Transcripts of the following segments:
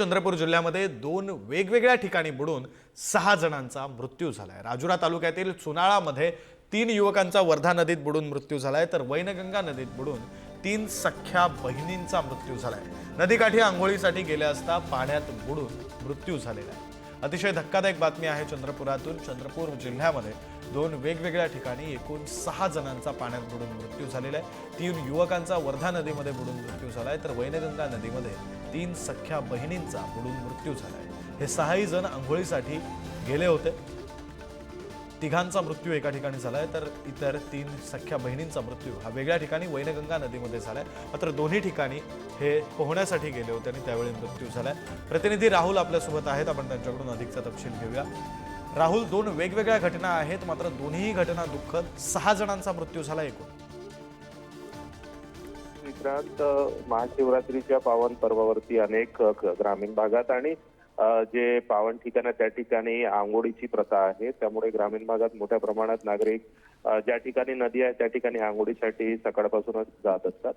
चंद्रपूर जिल्ह्यामध्ये दोन वेगवेगळ्या ठिकाणी बुडून 6 जणांचा मृत्यू झालाय। राजुरा तालुक्यातील चुनाळामध्ये 3 युवकांचा वर्धा नदीत बुडून मृत्यू झालाय, तर वैनगंगा नदीत बुडून 3 सख्या बहिणींचा मृत्यू झालाय। नदीकाठी आंघोळीसाठी गेले असता पाण्यात बुडून मृत्यू झालेला आहे। अतिशय धक्कादायक बातमी आहे चंद्रपुरातून। चंद्रपूर जिल्ह्यामध्ये दोन वेगवेगळ्या ठिकाणी एकूण 6 जणांचा पाण्यात बुडून मृत्यू झालेला आहे। 3 युवकांचा वर्धा नदीमध्ये बुडून मृत्यू झालाय, तर वैनगंगा नदीमध्ये 3 सख्या बहिणींचा बुडून मृत्यू झालाय। हे 6ही जण आंघोळीसाठी गेले होते। तिघांचा मृत्यू एका ठिकाणी झालाय, तर इतर 3 सख्या बहिणींचा मृत्यू हा वेगळ्या ठिकाणी वैनगंगा नदीमध्ये झालाय। मात्र दोन्ही ठिकाणी हे पोहण्यासाठी गेले होते आणि त्यावेळी मृत्यू झालाय। प्रतिनिधी राहुल आपल्यासोबत आहेत, आपण त्यांच्याकडून अधिकचा तपशील घेऊया। राहुल, दोन वेगवेगळ्या घटना आहेत, मात्र दोन्ही घटना दुःखद। 6 जणांचा मृत्यू झाला एकूण। विक्रांत, महाशिवरात्रीच्या पावन पर्वावरती अनेक ग्रामीण भागात आणि जे पावन ठिकाण त्या ठिकाणी आंघोळीची प्रथा आहे, त्यामुळे ग्रामीण भागात मोठ्या प्रमाणात नागरिक ज्या ठिकाणी नदी आहे त्या ठिकाणी आंघोळीसाठी सकाळपासूनच जात असतात।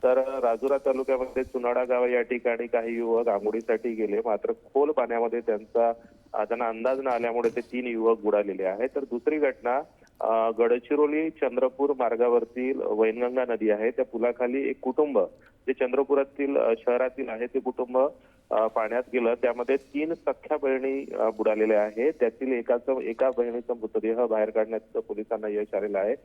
तर राजुरा तालुक्यामध्ये चुनाळा गाव या ठिकाणी काही युवक आंघोळीसाठी गेले, मात्र खोल पाण्यामध्ये त्यांना अंदाज न आल्यामुळे ते 3 युवक बुडालेले आहेत। तर दुसरी घटना गडचिरोली चंद्रपूर मार्गावरतील वैनगंगा नदी आहे, त्या पुलाखाली एक कुटुंब जे चंद्रपुरातील शहरातील आहे ते कुटुंब पाण्यात गेलं। त्यामध्ये 3 सख्या बहिणी बुडालेल्या आहेत। त्यातील एका बहिणीचा मृतदेह बाहेर काढण्याचं पोलिसांना यश आलेलं आहे,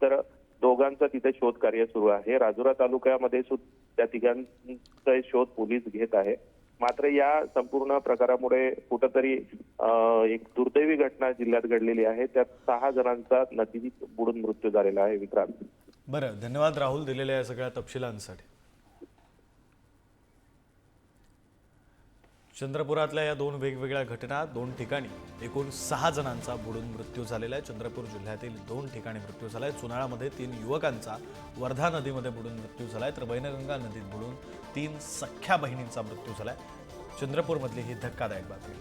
तर दोघांचा तिथे शोध कार्य सुरू आहे। राजुरा तालुक्यामध्ये त्या तिघांचा शोध पोलीस घेत आहे। मात्र या संपूर्ण प्रकारामुळे कुठंतरी एक दुर्दैवी घटना जिल्ह्यात घडलेली आहे। त्यात 6 जणांचा नदीत बुडून मृत्यू झालेला आहे। विक्रांत, बरं, धन्यवाद राहुल दिलेल्या या सगळ्या तपशिलांसाठी। चंद्रपुरातल्या या दोन वेगवेगळ्या घटना, 2 ठिकाणी एकूण 6 जणांचा बुडून मृत्यू झालेला आहे। चंद्रपूर जिल्ह्यातील 2 ठिकाणी मृत्यू झालाय। चुनाळामध्ये 3 युवकांचा वर्धा नदीमध्ये बुडून मृत्यू झालाय, तर वैनगंगा नदीत बुडून 3 सख्या बहिणींचा मृत्यू झालाय। चंद्रपूरमधली ही धक्कादायक बातमी।